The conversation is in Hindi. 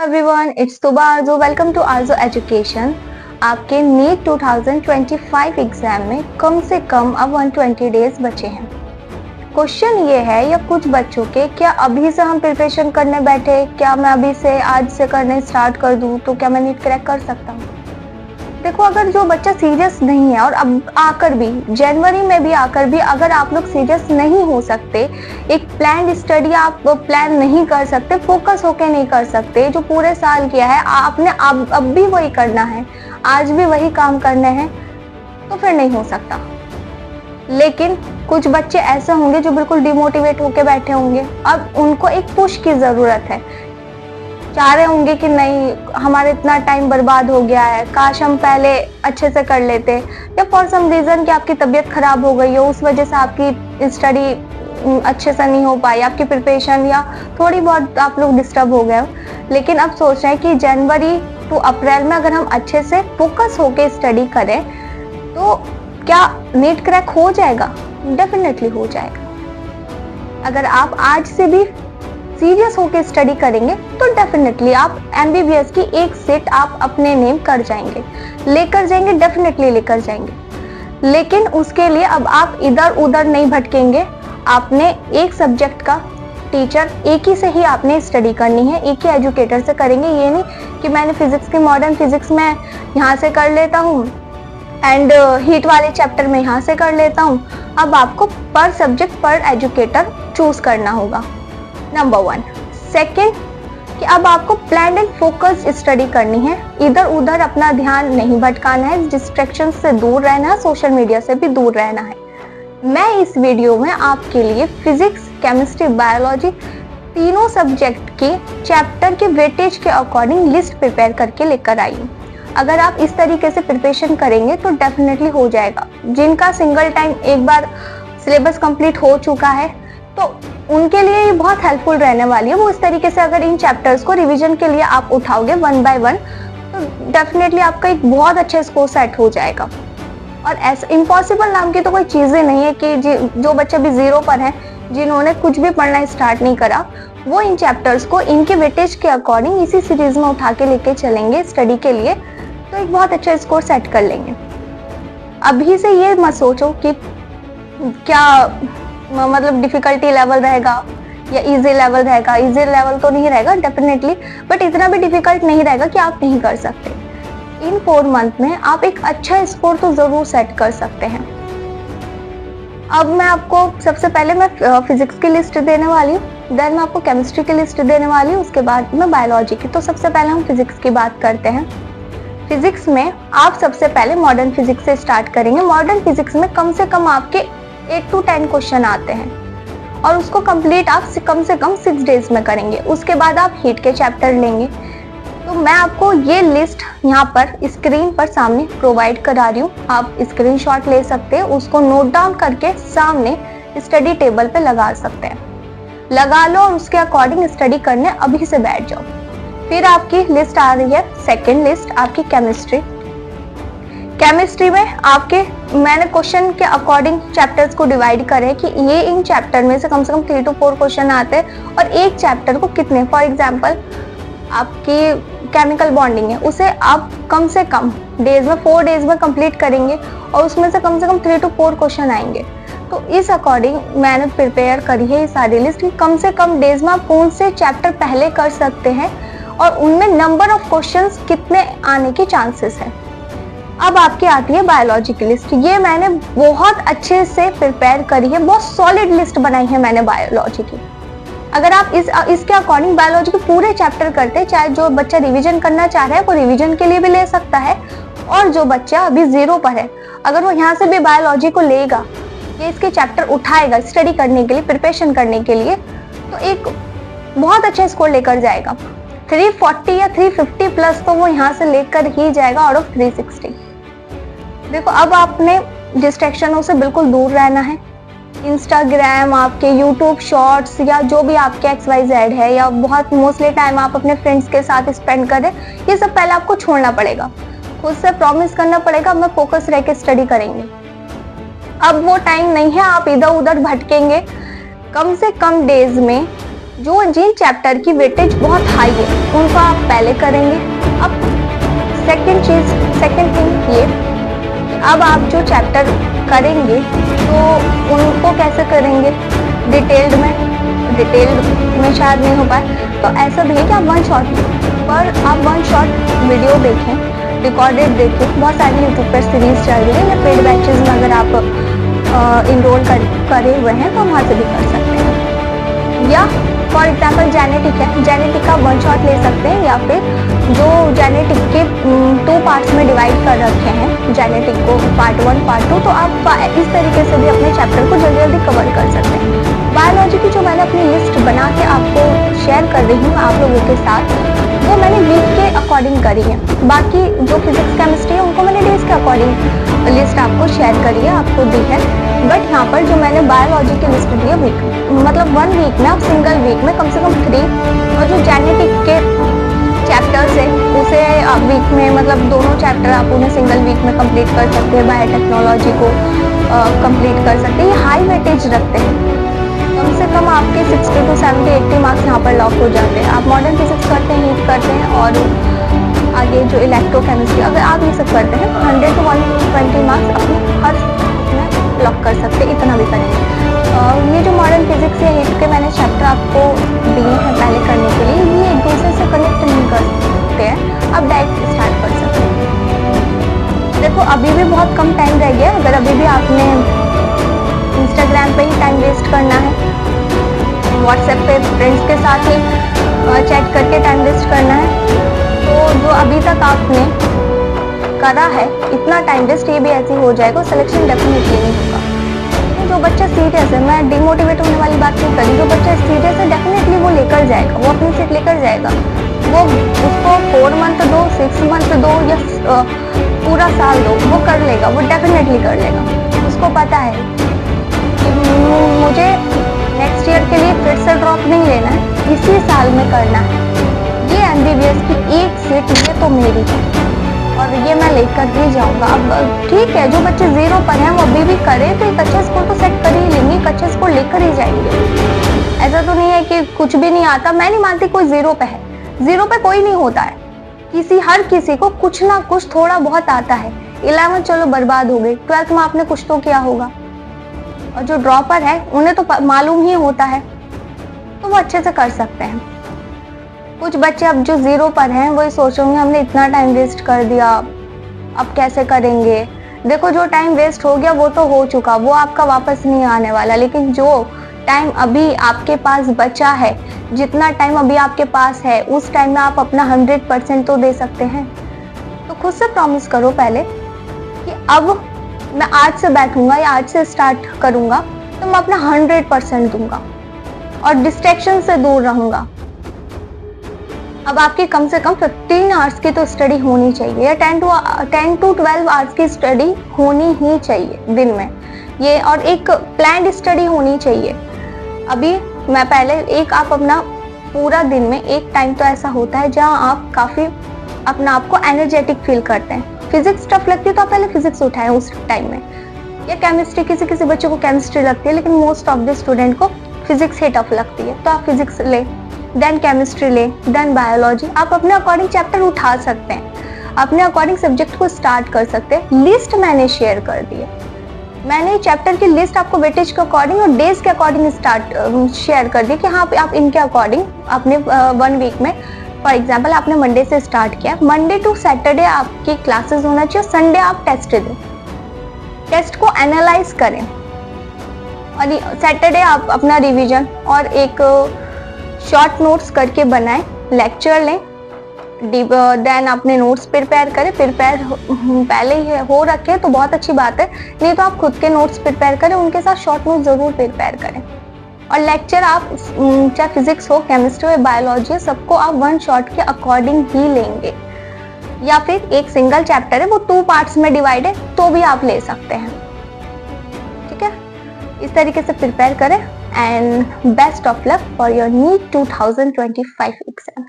Everyone, it's तुबा Aarzoo. Welcome to Aarzoo education. आपके नीट 2025 एग्जाम में कम से कम अब 120 डेज बचे हैं। क्वेश्चन ये है या कुछ बच्चों के, क्या अभी से हम प्रिपरेशन करने बैठे, क्या मैं अभी से आज से करने स्टार्ट कर दूं तो क्या मैं नीट क्रैक कर सकता हूँ? देखो, अगर जो बच्चा सीरियस नहीं है और अब आकर भी जनवरी में भी आकर भी अगर आप लोग सीरियस नहीं हो सकते, एक प्लान स्टडी आप प्लान नहीं कर सकते, फोकस होके नहीं कर सकते, जो पूरे साल किया है आपने अब भी वही करना है, आज भी वही काम करने हैं, तो फिर नहीं हो सकता। लेकिन कुछ बच्चे ऐसे होंगे जो बिल्कुल डिमोटिवेट होके बैठे होंगे। अब उनको एक पुश की जरूरत है, चाह रहे होंगे कि नहीं, हमारा इतना टाइम बर्बाद हो गया है, काश हम पहले अच्छे से कर लेते, या फॉर सम रीजन कि आपकी तबीयत खराब हो गई हो, उस वजह से आपकी स्टडी अच्छे से नहीं हो पाई, आपकी प्रिपरेशन या थोड़ी बहुत आप लोग डिस्टर्ब हो गए हो। लेकिन अब सोच रहे हैं कि जनवरी टू अप्रैल में अगर हम अच्छे से फोकस होके स्टडी करें तो क्या नीट क्रैक हो जाएगा? डेफिनेटली हो जाएगा। अगर आप आज से भी सीरियस होकर स्टडी करेंगे तो डेफिनेटली आप एमबीबीएस की एक सीट आप अपने नेम कर जाएंगे, लेकर जाएंगे, डेफिनेटली लेकर जाएंगे। लेकिन उसके लिए अब आप इधर उधर नहीं भटकेंगे। आपने एक सब्जेक्ट का टीचर एक ही से ही आपने स्टडी करनी है, एक ही एजुकेटर से करेंगे। ये नहीं कि मैंने फिजिक्स की मॉडर्न फिजिक्स में यहाँ से कर लेता हूँ एंड हीट वाले चैप्टर में यहाँ से कर लेता हूँ। अब आपको पर सब्जेक्ट पर एजुकेटर चूज करना होगा, नंबर 1। सेकेंड, कि अब आपको प्लान एंड फोकस स्टडी करनी है, इधर उधर अपना ध्यान नहीं भटकाना है, डिस्ट्रैक्शन से दूर रहना है, सोशल मीडिया से भी दूर रहना है। मैं इस वीडियो में आपके लिए फिजिक्स, केमिस्ट्री, बायोलॉजी तीनों सब्जेक्ट के चैप्टर के वेटेज के अकॉर्डिंग लिस्ट प्रिपेयर करके लेकर आई हूँ। अगर आप इस तरीके से प्रिपरेशन करेंगे तो डेफिनेटली हो जाएगा। जिनका सिंगल टाइम एक बार सिलेबस कंप्लीट हो चुका है तो उनके लिए ये बहुत हेल्पफुल रहने वाली है। वो इस तरीके से अगर इन चैप्टर्स को रिवीजन के लिए आप उठाओगे 1 by 1 तो डेफिनेटली आपका एक बहुत अच्छा स्कोर सेट हो जाएगा। और ऐसा इम्पॉसिबल नाम की तो कोई चीज़ें नहीं है कि जो बच्चे भी जीरो पर हैं, जिन्होंने कुछ भी पढ़ना स्टार्ट नहीं करा, वो इन चैप्टर्स को इनके वेटेज के अकॉर्डिंग इसी सीरीज में उठा के लेके चलेंगे स्टडी के लिए, तो एक बहुत अच्छा स्कोर सेट कर लेंगे। अभी से ये मत सोचो कि क्या मतलब डिफिकल्टी लेवल रहेगा या इजी लेवल रहेगा। इजी लेवल तो नहीं रहेगा डेफिनेटली, बट इतना भी डिफिकल्ट नहीं रहेगा कि आप नहीं कर सकते। इन 4 मंथ में आप एक अच्छा स्कोर तो जरूर सेट कर सकते हैं। अब मैं आपको सबसे पहले मैं फिजिक्स की लिस्ट देने वाली हूँ, देन मैं आपको केमिस्ट्री की लिस्ट देने वाली हूँ, उसके बाद मैं बायोलॉजी की। तो सबसे पहले हम फिजिक्स की बात करते हैं। फिजिक्स में आप सबसे पहले मॉडर्न फिजिक्स से स्टार्ट करेंगे। मॉडर्न फिजिक्स में कम से कम आपके 8 to 10 क्वेश्चन आते हैं और उसको कंप्लीट आप कम से कम 6 डेज में करेंगे। उसके बाद आप हीट के चैप्टर लेंगे। तो मैं आपको ये लिस्ट यहाँ पर स्क्रीन पर सामने प्रोवाइड करा रही हूँ, आप स्क्रीनशॉट ले सकते हैं, उसको नोट डाउन करके सामने स्टडी टेबल पे लगा सकते हैं। लगा लो और उसके अकॉर्डिंग स्टडी करने अभी से बैठ जाओ। फिर आपकी लिस्ट आ रही है, सेकेंड लिस्ट आपकी केमिस्ट्री। केमिस्ट्री में आपके मैंने क्वेश्चन के अकॉर्डिंग चैप्टर्स को डिवाइड करे कि ये इन चैप्टर में से कम 3 to 4 क्वेश्चन आते हैं और एक चैप्टर को कितने, फॉर एग्जांपल आपकी केमिकल बॉन्डिंग है, उसे आप कम से कम डेज में 4 डेज में कंप्लीट करेंगे और उसमें से कम 3 to 4 क्वेश्चन आएंगे। तो इस अकॉर्डिंग मैंने प्रिपेयर करी है ये सारी लिस्ट कि कम से कम डेज में आप कौन से चैप्टर पहले कर सकते हैं और उनमें नंबर ऑफ क्वेश्चंस कितने आने के चांसेस है। अब आपकी आती है बायोलॉजी की लिस्ट। ये मैंने बहुत अच्छे से प्रिपेयर करी है, बहुत सॉलिड लिस्ट बनाई है मैंने बायोलॉजी की। अगर आप इसके अकॉर्डिंग बायोलॉजी के पूरे चैप्टर करते हैं, चाहे जो बच्चा रिवीजन करना चाह रहा है वो रिवीजन के लिए भी ले सकता है, और जो बच्चा अभी जीरो पर है अगर वो यहाँ से भी बायोलॉजी को लेगा, ये इसके चैप्टर उठाएगा स्टडी करने के लिए, प्रिपरेशन करने के लिए, तो एक बहुत अच्छा स्कोर लेकर जाएगा। 340 या 350 प्लस तो वो यहाँ से लेकर ही जाएगा आउट ऑफ 360। देखो, अब आपने डिस्ट्रैक्शनों से बिल्कुल दूर रहना है। इंस्टाग्राम, आपके यूट्यूब शॉर्ट्स या जो भी आपके XYZ है, या बहुत मोस्टली टाइम आप अपने फ्रेंड्स के साथ स्पेंड करें, ये सब पहले आपको छोड़ना पड़ेगा। खुद से प्रॉमिस करना पड़ेगा, मैं फोकस रह के स्टडी करेंगे। अब वो टाइम नहीं है आप इधर उधर भटकेंगे। कम से कम डेज में जिन चैप्टर की वेटेज बहुत हाई है उनको आप पहले करेंगे। अब सेकंड थिंग ये, अब आप जो चैप्टर करेंगे तो उनको कैसे करेंगे, डिटेल्ड में शायद नहीं हो पाए, तो ऐसा भी है कि आप वन शॉट वीडियो देखें, रिकॉर्डेड देखें। बहुत सारी यूट्यूब पर सीरीज चल रही है या पेड बैचेज में अगर आप इनरोल करे हुए हैं तो वहाँ से भी कर सकते हैं। या फॉर एग्जाम्पल जेनेटिक का वन शॉट ले सकते हैं, या फिर जो जेनेटिक के 2 पार्ट्स में डिवाइड कर रखे हैं जेनेटिक को, पार्ट 1 पार्ट 2, तो आप इस तरीके से भी अपने चैप्टर को जल्दी जल्दी कवर कर सकते हैं। बायोलॉजी की जो मैंने अपनी लिस्ट बना के आपको शेयर कर रही हूँ आप लोगों के साथ, वो मैंने वीक के अकॉर्डिंग करी है। बाकी जो फिजिक्स केमिस्ट्री है उनको मैंने डेज के अकॉर्डिंग लिस्ट आपको शेयर करी है, आपको दी है। बट यहाँ पर जो मैंने बायोलॉजी की लिस्ट दी है वीक, मतलब 1 वीक में आप सिंगल वीक में कम से कम 3, और जो जेनेटिक के चैप्टर्स है उसे आप वीक में, मतलब दोनों चैप्टर आप उन्हें सिंगल वीक में कंप्लीट कर सकते हैं। बायोटेक्नोलॉजी को कंप्लीट कर सकते हैं। ये हाई वेटेज रखते हैं, कम से कम आपके 60 to 70, 80 मार्क्स यहाँ पर लॉक हो जाते हैं। आप मॉडर्न फिजिक्स करते हैं, हीट करते हैं, और आगे जो इलेक्ट्रोकेमिस्ट्री, अगर आप ये सब करते हैं 100 to 120 मार्क्स अपने हर में लॉक कर सकते हैं, इतना भी करेंगे। ये जो मॉडर्न फिजिक्स या हीट के मैंने चैप्टर आपको दिए हैं पहले करने के लिए, ये एक दूसरे से कनेक्ट नहीं कर सकते हैं, आप डायरेक्ट स्टार्ट कर सकते हैं। देखो अभी भी बहुत कम टाइम रह गया, अगर अभी भी आपने इंस्टाग्राम पे ही टाइम वेस्ट करना है, व्हाट्सएप पे फ्रेंड्स के साथ ही चैट करके टाइम वेस्ट करना है, तो जो अभी तक आपने करा है इतना टाइम वेस्ट ये भी ऐसे हो जाएगा, सिलेक्शन डेफिनेटली नहीं होगा। तो जो बच्चा सीरियस है, मैं डिमोटिवेट होने वाली बात नहीं करी, जो बच्चा सीरियस है डेफिनेटली वो लेकर जाएगा, वो अपनी सीट लेकर जाएगा। वो उसको 4 मंथ दो, 6 मंथ दो, या पूरा साल दो, वो कर लेगा, वो डेफिनेटली कर लेगा। उसको पता है मुझे नेक्स्ट ईयर के लिए फिर से ड्रॉप नहीं लेना है, इसी साल में करना है। ये MBBS की एक सीट ये तो मेरी है और ये मैं लेकर ही जाऊंगा। अब ठीक है, जो बच्चे 0 पर हैं वो अभी भी करें तो एक अच्छा स्कोर तो सेट कर ही लेंगे, एक अच्छा स्कोर लेकर ही जाएंगे। ऐसा तो नहीं है कि कुछ भी नहीं आता। मैं नहीं मानती कोई 0 पे है, 0 पे कोई नहीं होता है। हर किसी को कुछ ना कुछ थोड़ा बहुत आता है। 11th चलो बर्बाद हो गई, 12th में आपने कुछ तो किया होगा, और जो ड्रॉपर है उन्हें तो मालूम ही होता है, तो वो अच्छे से कर सकते हैं। कुछ बच्चे अब जो 0 पर हैं वो सोचेंगे हमने इतना टाइम वेस्ट कर दिया, अब कैसे करेंगे। देखो जो टाइम वेस्ट हो गया वो तो हो चुका, वो आपका वापस नहीं आने वाला। लेकिन जो टाइम अभी आपके पास बचा है, जितना टाइम अभी आपके पास है, उस टाइम में आप अपना 100% तो दे सकते हैं। तो खुद से प्रॉमिस करो पहले कि अब मैं आज से बैठूंगा या आज से स्टार्ट करूंगा तो मैं अपना 100% दूंगा और डिस्ट्रैक्शन से दूर रहूंगा। अब आपकी कम से कम 15 आवर्स की तो स्टडी होनी चाहिए, या 10 to 12 आवर्स की स्टडी होनी ही चाहिए दिन में ये, और एक प्लान्ड स्टडी होनी चाहिए। अभी मैं पहले आप अपना पूरा दिन में एक टाइम तो ऐसा होता है जहां आप काफी अपना आप को एनर्जेटिक फील करते हैं। फिजिक्स टफ लगती है तो आप पहले फिजिक्स उठाएं उस टाइम में, या केमिस्ट्री, किसी बच्चे को केमिस्ट्री लगती है, लेकिन मोस्ट ऑफ द स्टूडेंट को फिजिक्स ही टफ लगती है, तो आप फिजिक्स ले, देन केमिस्ट्री ले, देन बायोलॉजी। आप अपने अकॉर्डिंग चैप्टर उठा सकते हैं, अपने अकॉर्डिंग सब्जेक्ट को स्टार्ट कर सकते हैं। लिस्ट मैंने शेयर कर दी है, मैंने चैप्टर की लिस्ट आपको वेटेज के अकॉर्डिंग और डेज के अकॉर्डिंग शेयर कर दी कि हाँ आप इनके अकॉर्डिंग अपने 1 वीक में, फॉर एग्जाम्पल आपने मंडे से स्टार्ट किया, मंडे टू सैटरडे आपकी क्लासेस होना चाहिए, संडे आप टेस्ट दें, टेस्ट को एनालाइज करें, और सैटरडे आप अपना रिवीजन और एक शॉर्ट नोट्स करके बनाएं, लेक्चर लें, देन अपने नोट्स प्रिपेयर करें। प्रिपेयर पहले ही हो रखे तो बहुत अच्छी बात है, नहीं तो आप खुद के नोट्स प्रिपेयर करें, उनके साथ शॉर्ट नोट्स जरूर प्रिपेयर करें। और लेक्चर आप चाहे फिजिक्स हो, केमिस्ट्री हो, बायोलॉजी, सबको आप 1 शॉट के अकॉर्डिंग ही लेंगे, या फिर एक सिंगल चैप्टर है वो 2 पार्ट्स में डिवाइड है तो भी आप ले सकते हैं। ठीक है, इस तरीके से प्रिपेयर करें, and best of luck for your NEET 2025 exam.